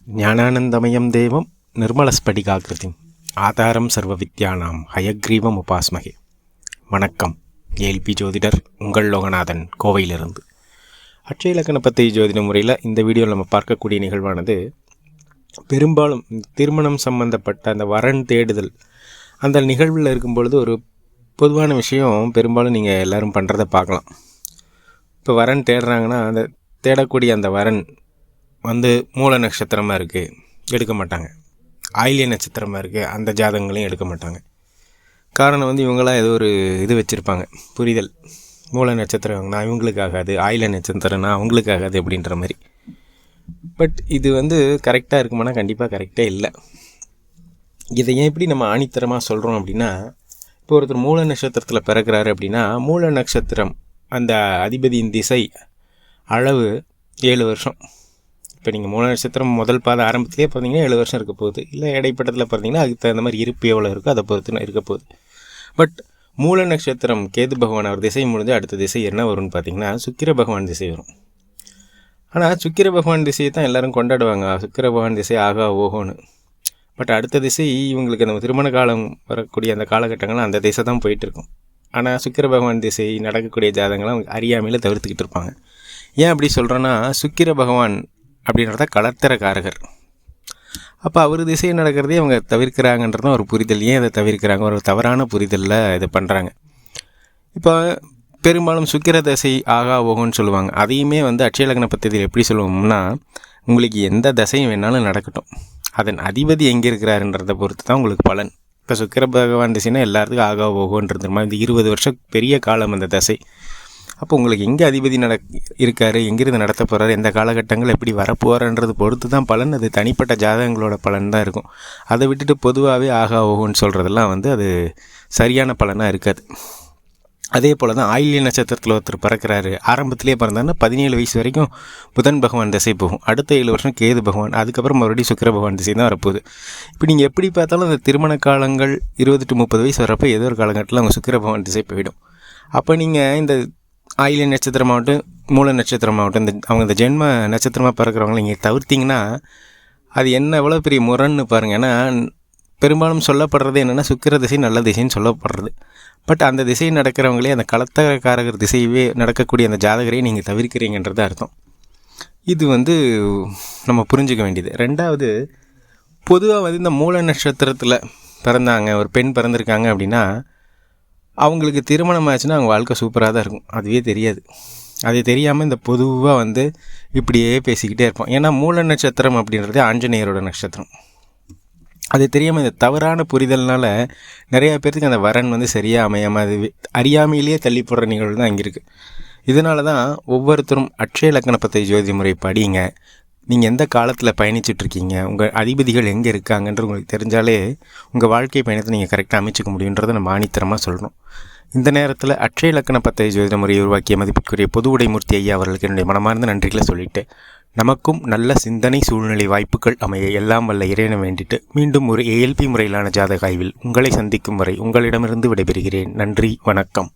ஞானானந்தமயம் தேவம் நிர்மலஸ்படிகாகிருதிம் ஆதாரம் சர்வ வித்யானாம் ஹயக்ரீவம் உபாஸ்மகே. வணக்கம். ஏல்பி ஜோதிடர் உங்கள் லோகநாதன், கோவையிலிருந்து. அட்சய இலக்கண பத்தி ஜோதிட முறையில் இந்த வீடியோவில் நம்ம பார்க்கக்கூடிய நிகழ்வானது பெரும்பாலும் திருமணம் சம்பந்தப்பட்ட அந்த வரன் தேடுதல் அந்த நிகழ்வில் இருக்கும் பொழுது ஒரு பொதுவான விஷயம் பெரும்பாலும் நீங்கள் எல்லோரும் பண்ணுறதை பார்க்கலாம். இப்போ வரன் தேடுறாங்கன்னா அந்த தேடக்கூடிய அந்த வரன் மூல நட்சத்திரமாக இருக்குது, எடுக்க மாட்டாங்க. ஆயில்ய நட்சத்திரமாக இருக்குது, அந்த ஜாதகங்களையும் எடுக்க மாட்டாங்க. காரணம் இவங்களாம் ஏதோ ஒரு இது வச்சுருப்பாங்க, புரிதல். மூல நட்சத்திரம்னா இவங்களுக்கு ஆகாது, ஆயில்ய நட்சத்திரம்னா அவங்களுக்கு ஆகாது அப்படின்ற மாதிரி. பட் இது கரெக்டாக இருக்குமானா கண்டிப்பாக கரெக்டே இல்லை. இதை ஏன் எப்படி நம்ம ஆணித்தரமாக சொல்கிறோம் அப்படின்னா, இப்போ ஒருத்தர் மூல நட்சத்திரத்தில் பிறக்கிறாரு அப்படின்னா, மூல நட்சத்திரம் அந்த அதிபதியின் திசை அளவு 7 வருஷம். இப்போ நீங்கள் மூல நட்சத்திரம் முதல் பாத ஆரம்பத்திலே பார்த்தீங்கன்னா 7 வருஷம் இருக்க போகுது. இல்லை இடைப்பட்டத்தில் பார்த்தீங்கன்னா அதுக்கு தகுந்த மாதிரி இருப்பு எவ்வளோ இருக்கோ அதை பொறுத்து இருக்க போகுது. பட் மூல நட்சத்திரம் கேது பகவான் அவர் திசை முடிஞ்சு அடுத்த திசை என்ன வரும்னு பார்த்தீங்கன்னா சுக்கிர பகவான் திசை வரும். ஆனால் சுக்கிர பகவான் திசையை தான் எல்லோரும் கொண்டாடுவாங்க, சுக்கிர பகவான் திசை ஆகா ஓஹோன்னு. பட் அடுத்த திசை இவங்களுக்கு அந்த திருமண காலம் வரக்கூடிய அந்த காலகட்டங்கள்லாம் அந்த திசை தான் போயிட்டுருக்கும். ஆனால் சுக்கிர பகவான் திசை நடக்கக்கூடிய ஜாதகங்கள்லாம் அறியாமையில் தவிர்த்துக்கிட்டு இருப்பாங்க. ஏன் அப்படி சொல்கிறேன்னா, சுக்கிர பகவான் அப்படின்றத கலத்திரக்காரகர். அப்போ அவர் திசை நடக்கிறதே அவங்க தவிர்க்கிறாங்கன்றதான் ஒரு புரிதல். ஏன் அதை தவிர்க்கிறாங்க? ஒரு தவறான புரிதலில் இதை பண்ணுறாங்க. இப்போ பெரும்பாலும் சுக்கிர தசை ஆகா ஓகோன்னு சொல்லுவாங்க. அதையுமே அட்சய லக்ன பத்தியில் எப்படி சொல்லுவோம்னா, உங்களுக்கு எந்த தசையும் வேணாலும் நடக்கட்டும், அதன் அதிபதி எங்கே இருக்கிறாருன்றதை பொறுத்து தான் உங்களுக்கு பலன். இப்போ சுக்கிர பகவான் திசைனா எல்லாத்துக்கும் ஆகா ஓகோன்றது மாதிரி 20 வருஷம் பெரிய காலம் அந்த தசை. அப்போ உங்களுக்கு எங்கே அதிபதி இருக்கார், எங்கேருந்து நடத்த போகிறாரு, எந்த காலகட்டங்கள் எப்படி வரப்போகிறான்றது பொறுத்து தான் பலன். அது தனிப்பட்ட ஜாதகங்களோட பலன் தான் இருக்கும். அதை விட்டுட்டு பொதுவாகவே ஆகா ஓகோன்னு சொல்கிறதெல்லாம் அது சரியான பலனாக இருக்காது. அதே போல் தான் ஆயில்ய நட்சத்திரத்தில் ஒருத்தர் பிறக்கிறாரு, ஆரம்பத்திலே பிறந்தாருன்னா 17 வயசு வரைக்கும் புதன் பகவான் திசை போகும். அடுத்த 7 வருஷம் கேது பகவான், அதுக்கப்புறம் மறுபடியும் சுக்கிர பகவான் திசை தான் வரப்போகுது. இப்போ நீங்கள் எப்படி பார்த்தாலும் அந்த திருமண காலங்கள் 20 to 30 வயசு வரப்போ ஏதோ ஒரு காலகட்டத்தில் அவங்க சுக்கிர பகவான் திசை போயிடும். அப்போ நீங்கள் இந்த ஆயில்ய நட்சத்திரமாகட்டும் மூல நட்சத்திரமாகட்டும் அவங்க இந்த ஜென்ம நட்சத்திரமாக பிறக்கிறவங்கள நீங்கள் தவிர்த்திங்கன்னா அது என்ன எவ்வளோ பெரிய முரண்னு பாருங்கள். ஏன்னா பெரும்பாலும் சொல்லப்படுறது என்னென்னா சுக்கிர திசை நல்ல திசைன்னு சொல்லப்படுறது. பட் அந்த திசை நடக்கிறவங்களே அந்த கலத்தக்காரகர் திசையவே நடக்கக்கூடிய அந்த ஜாதகரையே நீங்கள் தவிர்க்கிறீங்கன்றது அர்த்தம். இது நம்ம புரிஞ்சிக்க வேண்டியது. ரெண்டாவது, பொதுவாக இந்த மூல நட்சத்திரத்தில் பிறந்தாங்க, ஒரு பெண் பிறந்திருக்காங்க அப்படின்னா அவங்களுக்கு திருமணம் ஆச்சுன்னா அவங்க வாழ்க்கை சூப்பராக தான் இருக்கும். அதுவே தெரியாது. அது தெரியாமல் இந்த பொதுவாக இப்படியே பேசிக்கிட்டே இருப்போம். ஏன்னா மூல நட்சத்திரம் அப்படின்றது ஆஞ்சநேயரோட நட்சத்திரம். அது தெரியாமல் இந்த தவறான புரிதல்னால நிறையா பேர்த்துக்கு அந்த வரன் சரியாக அமையாமல் அது அறியாமையிலேயே தள்ளி போடுற நிகழ்வு தான் அங்கே இருக்குது. இதனால தான் ஒவ்வொருத்தரும் அட்சய லக்ன பத்தி ஜோதி முறை படிங்க. நீங்கள் எந்த காலத்தில் பயணிச்சுட்ருக்கீங்க, உங்கள் அதிபதிகள் எங்கே இருக்காங்கன்ற உங்களுக்கு தெரிஞ்சாலே உங்கள் வாழ்க்கை பயணத்தை நீங்கள் கரெக்டாக அமைச்சிக்க முடியுன்றதை நம்ம ஆணித்தரமாக சொல்கிறோம். இந்த நேரத்தில் அட்சய லக்ன பத்தி ஜோதிட முறையை உருவாக்கிய மதிப்பிற்குரிய பொது உடைமூர்த்தி ஐயா அவர்களுக்கு என்னுடைய மனமார்ந்த நன்றிகளை சொல்லிவிட்டு, நமக்கும் நல்ல சிந்தனை சூழ்நிலை வாய்ப்புகள் அமைய எல்லாம் வல்ல இறைவனை வேண்டிட்டு மீண்டும் ஒரு ஏஎல்பி முறையிலான ஜாதக ஆய்வில் உங்களை சந்திக்கும் வரை உங்களிடமிருந்து விடைபெறுகிறேன். நன்றி, வணக்கம்.